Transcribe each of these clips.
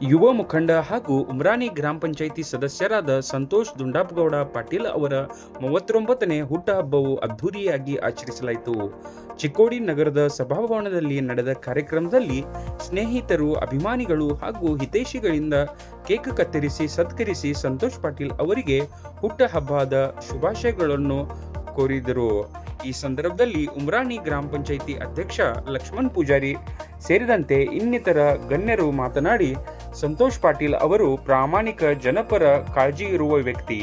ಯುವ ಮುಖಂಡ ಹಾಗೂ ಉಮ್ರಾನಿ ಗ್ರಾಮ ಪಂಚಾಯಿತಿ ಸದಸ್ಯರಾದ ಸಂತೋಷ್ ದುಂಡಾಪಗೌಡ ಪಾಟೀಲ್ ಅವರ 39ನೇ ಹುಟ್ಟುಹಬ್ಬವು ಅದ್ಧೂರಿಯಾಗಿ ಆಚರಿಸಲಾಯಿತು. ಚಿಕ್ಕೋಡಿ ನಗರದ ಸಭಾಭವನದಲ್ಲಿ ನಡೆದ ಕಾರ್ಯಕ್ರಮದಲ್ಲಿ ಸ್ನೇಹಿತರು, ಅಭಿಮಾನಿಗಳು ಹಾಗೂ ಹಿತೈಷಿಗಳಿಂದ ಕೇಕ್ ಕತ್ತರಿಸಿ ಸತ್ಕರಿಸಿ ಸಂತೋಷ್ ಪಾಟೀಲ್ ಅವರಿಗೆ ಹುಟ್ಟುಹಬ್ಬದ ಶುಭಾಶಯಗಳನ್ನು ಕೋರಿದರು. ಈ ಸಂದರ್ಭದಲ್ಲಿ ಉಮ್ರಾನಿ ಗ್ರಾಮ ಪಂಚಾಯಿತಿ ಅಧ್ಯಕ್ಷ ಲಕ್ಷ್ಮಣ್ ಪೂಜಾರಿ ಸೇರಿದಂತೆ ಇನ್ನಿತರ ಗಣ್ಯರು ಮಾತನಾಡಿ, ಸಂತೋಷ್ ಪಾಟೀಲ್ ಅವರು ಪ್ರಾಮಾಣಿಕ, ಜನಪರ ಕಾಳಜಿ ಇರುವ ವ್ಯಕ್ತಿ.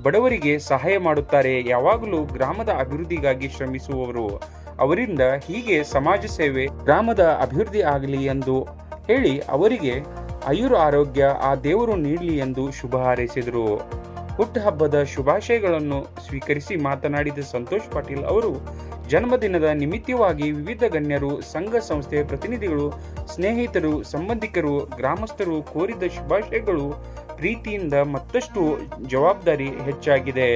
ಬಡವರಿಗೆ ಸಹಾಯ ಮಾಡುತ್ತಾರೆ. ಯಾವಾಗಲೂ ಗ್ರಾಮದ ಅಭಿವೃದ್ಧಿಗಾಗಿ ಶ್ರಮಿಸುವವರು. ಅವರಿಂದ ಹೀಗೆ ಸಮಾಜ ಸೇವೆ, ಗ್ರಾಮದ ಅಭಿವೃದ್ಧಿ ಆಗಲಿ ಎಂದು ಹೇಳಿ ಅವರಿಗೆ ಆಯುರ ಆರೋಗ್ಯ ಆ ದೇವರು ನೀಡಲಿ ಎಂದು ಶುಭ ಹಾರೈಸಿದರು. ಹುಟ್ಟುಹಬ್ಬದ ಶುಭಾಶಯಗಳನ್ನು ಸ್ವೀಕರಿಸಿ ಮಾತನಾಡಿದ ಸಂತೋಷ್ ಪಾಟೀಲ್ ಅವರು, ಜನ್ಮದಿನದ ನಿಮಿತ್ತವಾಗಿ ವಿವಿಧ ಗಣ್ಯರು, ಸಂಘ ಸಂಸ್ಥೆಯ ಪ್ರತಿನಿಧಿಗಳು, ಸ್ನೇಹಿತರು, ಸಂಬಂಧಿಕರು, ಗ್ರಾಮಸ್ಥರು ಕೋರಿದ ಶುಭಾಶಯಗಳು ಪ್ರೀತಿಯಿಂದ ಮತ್ತಷ್ಟು ಜವಾಬ್ದಾರಿ ಹೆಚ್ಚಾಗಿದೆ.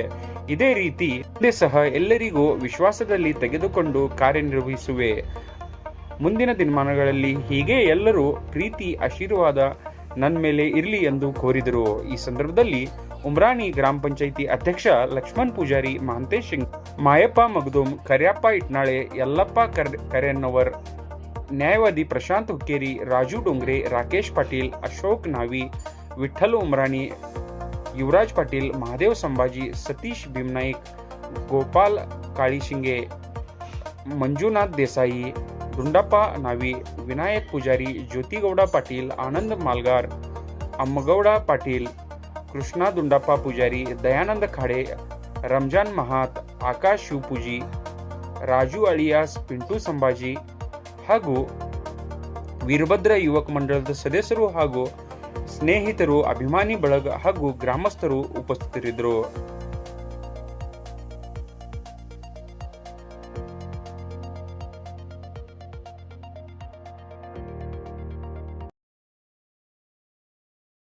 ಇದೇ ರೀತಿ ಮುಂದೆ ಸಹ ಎಲ್ಲರಿಗೂ ವಿಶ್ವಾಸದಲ್ಲಿ ತೆಗೆದುಕೊಂಡು ಕಾರ್ಯನಿರ್ವಹಿಸುವೆ. ಮುಂದಿನ ದಿನಮಾನಗಳಲ್ಲಿ ಹೀಗೆ ಎಲ್ಲರೂ ಪ್ರೀತಿ, ಆಶೀರ್ವಾದ ನನ್ನ ಮೇಲೆ ಇರಲಿ ಎಂದು ಕೋರಿದರು. ಈ ಸಂದರ್ಭದಲ್ಲಿ ಉಮ್ರಾನಿ ಗ್ರಾಮ ಪಂಚಾಯಿತಿ ಅಧ್ಯಕ್ಷ ಲಕ್ಷ್ಮಣ್ ಪೂಜಾರಿ, ಮಹಾಂತೇಶ್ ಸಿಂಗ್, ಮಾಯಪ್ಪ ಮಗದೂಮ್, ಕರ್ಯಪ್ಪ ಇಟ್ನಾಳೆ, ಯಲ್ಲಪ್ಪ ಕರೆನ್ನವರ್, ನ್ಯಾಯವಾದಿ ಪ್ರಶಾಂತ್ ಹುಕ್ಕೇರಿ, ರಾಜು ಡೋಂಗ್ರೆ, ರಾಕೇಶ್ ಪಾಟೀಲ್, ಅಶೋಕ್ ನಾವಿ, ವಿಠ್ಠಲ್ ಉಮ್ರಾನಿ, ಯುವರಾಜ್ ಪಾಟೀಲ್, ಮಹಾದೇವ್ ಸಂಭಾಜಿ, ಸತೀಶ್ ಭೀಮನಾಯ್ಕ್, ಗೋಪಾಲ್ ಕಾಳಿಶಿಂಗೆ, ಮಂಜುನಾಥ್ ದೇಸಾಯಿ, ದುಂಡಪ್ಪ ನಾವಿ, ವಿನಾಯಕ್ ಪೂಜಾರಿ, ಜ್ಯೋತಿಗೌಡ ಪಾಟೀಲ್, ಆನಂದ್ ಮಾಲ್ಗಾರ್, ಅಮ್ಮಗೌಡ ಪಾಟೀಲ್, ಕೃಷ್ಣ ದುಂಡಪ್ಪ ಪೂಜಾರಿ, ದಯಾನಂದ ಖಾಡೆ, ರಂಜಾನ್ ಮಹಾತ್, ಆಕಾಶ್ ಶಿವಪೂಜಿ, ರಾಜು ಅಳಿಯಾಸ್ ಪಿಂಟು ಸಂಭಾಜಿ ಹಾಗೂ ವೀರಭದ್ರ ಯುವಕ ಮಂಡಳದ ಸದಸ್ಯರು ಹಾಗೂ ಸ್ನೇಹಿತರು, ಅಭಿಮಾನಿ ಬಳಗ ಹಾಗೂ ಗ್ರಾಮಸ್ಥರು ಉಪಸ್ಥಿತರಿದ್ದರು.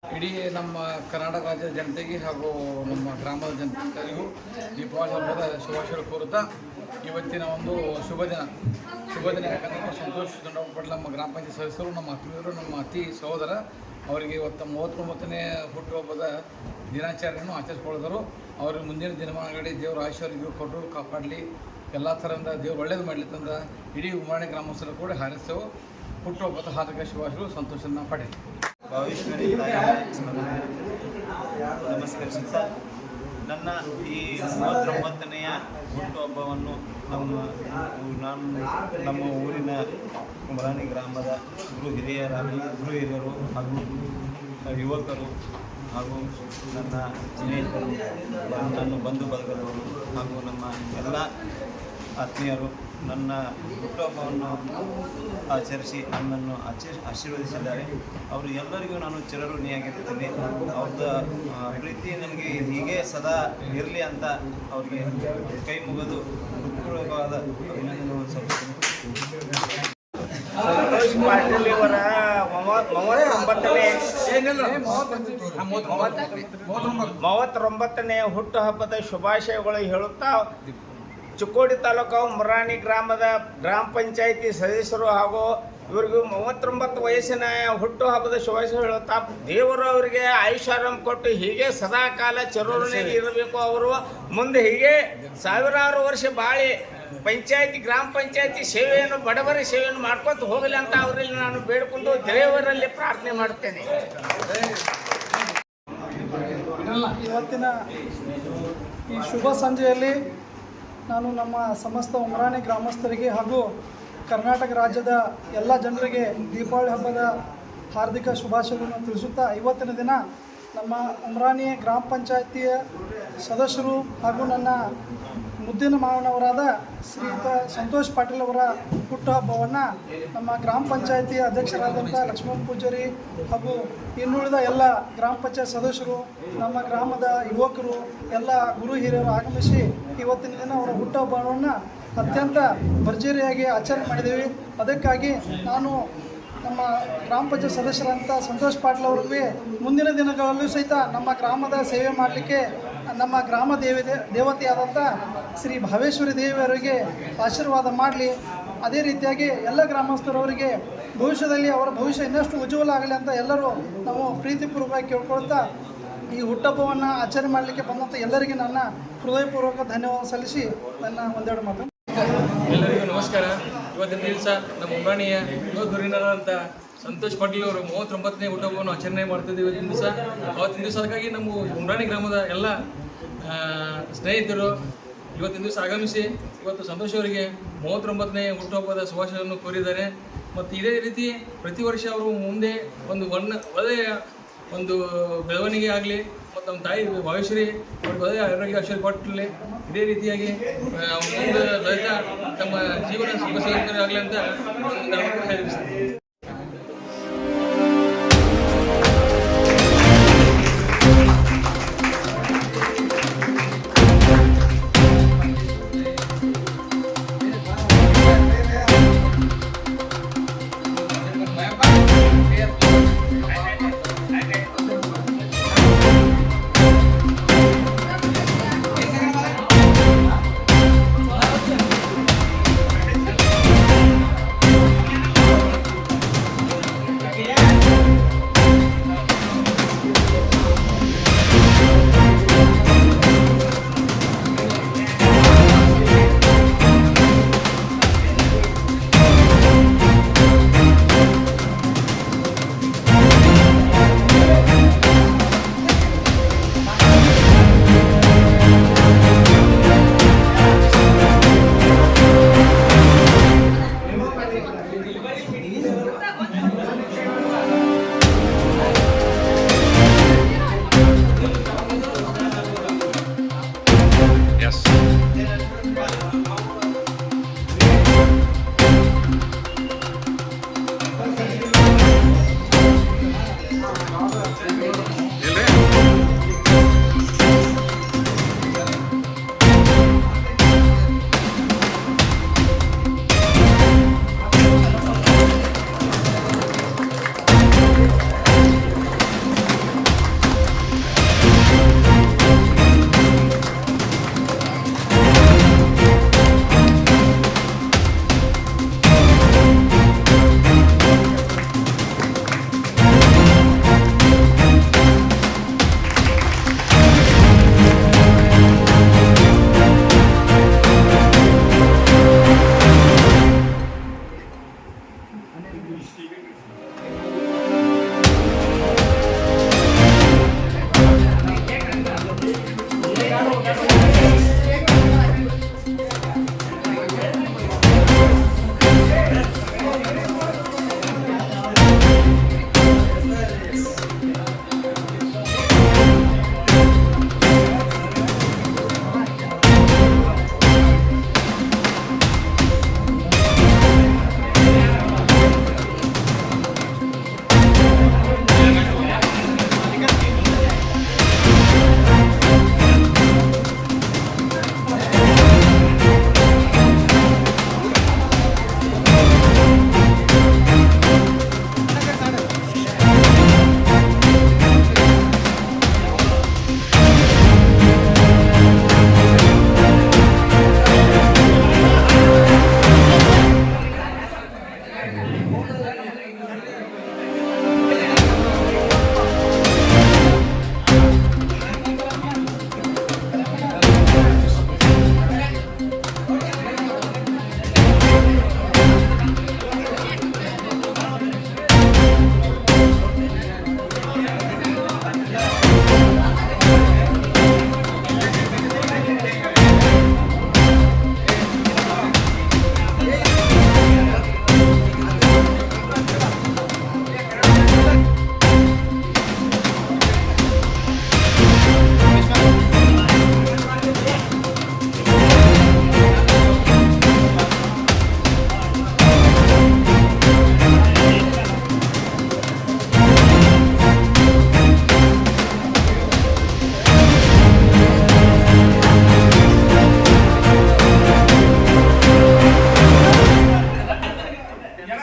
ಇಡೀ ನಮ್ಮ ಕರ್ನಾಟಕ ರಾಜ್ಯದ ಜನತೆಗೆ ಹಾಗೂ ನಮ್ಮ ಗ್ರಾಮದ ಜನತೆಗೂ ದೀಪಾವಳಿ ಹಬ್ಬದ ಶುಭಾಶಯ ಕೋರುತ್ತಾ, ಇವತ್ತಿನ ಒಂದು ಶುಭ ದಿನ ಯಾಕಂದರೆ ಸಂತೋಷ್ ದುಂಡಪ್ಪ ಪಾಟೀಲ್ ನಮ್ಮ ಗ್ರಾಮ ಪಂಚಾಯತ್ ಸದಸ್ಯರು, ನಮ್ಮ ಆತ್ಮೀಯರು, ನಮ್ಮ ಅತಿ ಸಹೋದರ. ಅವರಿಗೆ ಇವತ್ತು 39ನೇ ಹುಟ್ಟುಹಬ್ಬದ ದಿನಾಚರಣೆಯನ್ನು ಆಚರಿಸ್ಕೊಳ್ಳೋದರು. ಅವ್ರಿಗೆ ಮುಂದಿನ ದಿನಮಾನಗಳಲ್ಲಿ ದೇವರು ಆಶೀರ್ವಾದ ಕೊಟ್ಟು ಕಾಪಾಡಲಿ, ಎಲ್ಲ ಥರದಿಂದ ದೇವರು ಒಳ್ಳೇದು ಮಾಡಲಿ ತಂದ ಇಡೀ ಉಮ್ರಾಣಿ ಗ್ರಾಮಸ್ಥರು ಕೂಡ ಹಾರೈಸ್ತೇವೆ. ಹುಟ್ಟುಹಬ್ಬದ ಹಾರ್ದಿಕ ಶುಭಾಶಯಗಳು. ಸಂತೋಷನ ಪಡೆ ಭವಿಷ್ಯದಲ್ಲಿ ನಮಸ್ಕರಿಸುತ್ತಾ, ನನ್ನ ಈ 39ನೆಯ ಹುಟ್ಟುಹಬ್ಬವನ್ನು ನಮ್ಮ ಊರಿನ ಉಮ್ರಾನಿ ಗ್ರಾಮದ ಗುರು ಹಿರಿಯರು ಹಾಗೂ ಯುವಕರು ಹಾಗೂ ನನ್ನ ಸ್ನೇಹಿತರು, ನನ್ನ ಬಂಧು ಬಳಗದವರು ಹಾಗೂ ನಮ್ಮ ಎಲ್ಲ ಆತ್ಮೀಯರು ನನ್ನ ಹುಟ್ಟುಹಬ್ಬವನ್ನು ಆಚರಿಸಿ ನನ್ನನ್ನು ಆಶೀರ್ವದಿಸಿದ್ದಾರೆ. ಅವರು ಎಲ್ಲರಿಗೂ ನಾನು ಚಿರಋಣಿಯಾಗಿರುತ್ತೇನೆ. ಅವ್ರದ್ದು ಪ್ರೀತಿ ನನಗೆ ಹೀಗೆ ಸದಾ ಇರಲಿ ಅಂತ ಅವ್ರಿಗೆ ಕೈ ಮುಗಿದು ಹೃತ್ಪೂರ್ವಕವಾದ ಅಭಿನಂದನೆಗಳು ಸಲ್ಲಿಸುತ್ತೇನೆ. ಸಂತೋಷ್ ಪಾಟೀಲ್ ಅವರ 39ನೇ ಹುಟ್ಟುಹಬ್ಬದ ಶುಭಾಶಯಗಳು ಹೇಳುತ್ತಾ, ಚಿಕ್ಕೋಡಿ ತಾಲೂಕು ಉಮ್ರಾನಿ ಗ್ರಾಮದ ಗ್ರಾಮ ಪಂಚಾಯಿತಿ ಸದಸ್ಯರು ಹಾಗೂ ಇವರಿಗೂ 39 ವಯಸ್ಸಿನ ಹುಟ್ಟುಹಬ್ಬದ ಶುಭಾಶಯ ಹೇಳುತ್ತಾ, ದೇವರು ಅವರಿಗೆ ಆಯುಷ್ಯಾರಾಮ ಕೊಟ್ಟು ಹೀಗೆ ಸದಾ ಕಾಲ ಚಿರಋಣಿಯಾಗಿ ಇರಬೇಕು. ಅವರು ಮುಂದೆ ಹೀಗೆ ಸಾವಿರಾರು ವರ್ಷ ಬಾಳಿ ಗ್ರಾಮ ಪಂಚಾಯಿತಿ ಸೇವೆಯನ್ನು, ಬಡವರ ಸೇವೆಯನ್ನು ಮಾಡ್ಕೊತ ಹೋಗಲಿ ಅಂತ ಅವರಲ್ಲಿ ನಾನು ಬೇಡಿಕೊಂಡು ದೇವರಲ್ಲಿ ಪ್ರಾರ್ಥನೆ ಮಾಡುತ್ತೇನೆ. ಇವತ್ತಿನ ಈ ಶುಭ ಸಂಜೆಯಲ್ಲಿ ನಾನು ನಮ್ಮ ಸಮಸ್ತ ಉಮ್ರಾನಿ ಗ್ರಾಮಸ್ಥರಿಗೆ ಹಾಗೂ ಕರ್ನಾಟಕ ರಾಜ್ಯದ ಎಲ್ಲ ಜನರಿಗೆ ದೀಪಾವಳಿ ಹಬ್ಬದ ಹಾರ್ದಿಕ ಶುಭಾಶಯಗಳನ್ನು ತಿಳಿಸುತ್ತಾ, ಇವತ್ತಿನ ದಿನ ನಮ್ಮ ಉಮ್ರಾನಿ ಗ್ರಾಮ ಪಂಚಾಯಿತಿಯ ಸದಸ್ಯರು ಹಾಗೂ ನನ್ನ ಮುದ್ದಿನ ಮಾವನವರಾದ ಶ್ರೀಯುತ ಸಂತೋಷ್ ಪಾಟೀಲ್ ಅವರ ಹುಟ್ಟುಹಬ್ಬವನ್ನು ನಮ್ಮ ಗ್ರಾಮ ಪಂಚಾಯಿತಿಯ ಅಧ್ಯಕ್ಷರಾದಂಥ ಲಕ್ಷ್ಮಣ್ ಪೂಜಾರಿ ಹಾಗೂ ಇನ್ನುಳಿದ ಎಲ್ಲ ಗ್ರಾಮ ಪಂಚಾಯತ್ ಸದಸ್ಯರು, ನಮ್ಮ ಗ್ರಾಮದ ಯುವಕರು, ಎಲ್ಲ ಗುರು ಹಿರಿಯರು ಆಗಮಿಸಿ ಇವತ್ತಿನ ದಿನ ಅವರ ಹುಟ್ಟುಹಬ್ಬವನ್ನು ಅತ್ಯಂತ ಭರ್ಜರಿಯಾಗಿ ಆಚರಣೆ ಮಾಡಿದ್ದೀವಿ. ಅದಕ್ಕಾಗಿ ನಾನು ನಮ್ಮ ಗ್ರಾಮ ಪಂಚಾಯತ್ ಸದಸ್ಯರಂಥ ಸಂತೋಷ್ ಪಾಟೀಲ್ ಅವರಿಗೆ ಮುಂದಿನ ದಿನಗಳಲ್ಲೂ ಸಹಿತ ನಮ್ಮ ಗ್ರಾಮದ ಸೇವೆ ಮಾಡಲಿಕ್ಕೆ ನಮ್ಮ ಗ್ರಾಮ ದೇವತೆಯಾದಂಥ ಶ್ರೀ ಭಾವೇಶ್ವರಿ ದೇವಿಯವರಿಗೆ ಆಶೀರ್ವಾದ ಮಾಡಲಿ. ಅದೇ ರೀತಿಯಾಗಿ ಎಲ್ಲ ಗ್ರಾಮಸ್ಥರವರಿಗೆ ಭವಿಷ್ಯದಲ್ಲಿ ಅವರ ಭವಿಷ್ಯ ಇನ್ನಷ್ಟು ಉಜ್ವಲ ಆಗಲಿ ಅಂತ ಎಲ್ಲರೂ ನಾವು ಪ್ರೀತಿಪೂರ್ವಕವಾಗಿ ಕೇಳ್ಕೊಳ್ತಾ ಈ ಹುಟ್ಟಹಬ್ಬವನ್ನು ಆಚರಣೆ ಮಾಡಲಿಕ್ಕೆ ಬಂದಂಥ ಎಲ್ಲರಿಗೆ ನನ್ನ ಹೃದಯಪೂರ್ವಕ ಧನ್ಯವಾದ ಸಲ್ಲಿಸಿ ನನ್ನ ಒಂದೆರಡು ಮಾತು. ಎಲ್ಲರಿಗೂ ನಮಸ್ಕಾರ. ಇವತ್ತಿನ ದಿವಸ ನಮ್ಮ ಉಮ್ರಾಣಿಯ ಯುವಧುರೀಣರಾದಂಥ ಸಂತೋಷ್ ಪಾಟೀಲ್ ಅವರು 39ನೇ ಹುಟ್ಟುಹಬ್ಬವನ್ನು ಆಚರಣೆ ಮಾಡ್ತಿದ್ದೀವಿ. ಇವತ್ತಿನ ದಿವಸ ಅವತ್ತಿನ ದಿವಸ ಅದಕ್ಕಾಗಿ ನಮ್ಮ ಉಮ್ರಾಣಿ ಗ್ರಾಮದ ಎಲ್ಲ ಸ್ನೇಹಿತರು ಇವತ್ತಿನ ದಿವಸ ಆಗಮಿಸಿ ಇವತ್ತು ಸಂತೋಷ್ ಅವರಿಗೆ 39ನೇ ಹುಟ್ಟುಹಬ್ಬದ ಶುಭಾಶಯವನ್ನು ಕೋರಿದ್ದಾರೆ. ಮತ್ತು ಇದೇ ರೀತಿ ಪ್ರತಿ ವರ್ಷ ಅವರು ಮುಂದೆ ಒಂದು ಒಳ್ಳೆಯ ಒಂದು ಬೆಳವಣಿಗೆ ಆಗಲಿ ಮತ್ತು ನಮ್ಮ ತಾಯಿ ಭಾವೇಶ್ವರಿ ಅವ್ರಿಗೆ ಒಳ್ಳೆಯ ಆರೋಗ್ಯ ಆಶೀರ್ವಾದ ಕೊಟ್ಟಲಿ. ಇದೇ ರೀತಿಯಾಗಿ ಮುಂದೆ ಬೆಳೆದ ತಮ್ಮ ಜೀವನ ಸುಖ ಆಗಲಿ ಅಂತ ಹೇಳ್ತೀನಿ.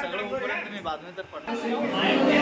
सगळं उपर्यंत मी बातमी तर पडतो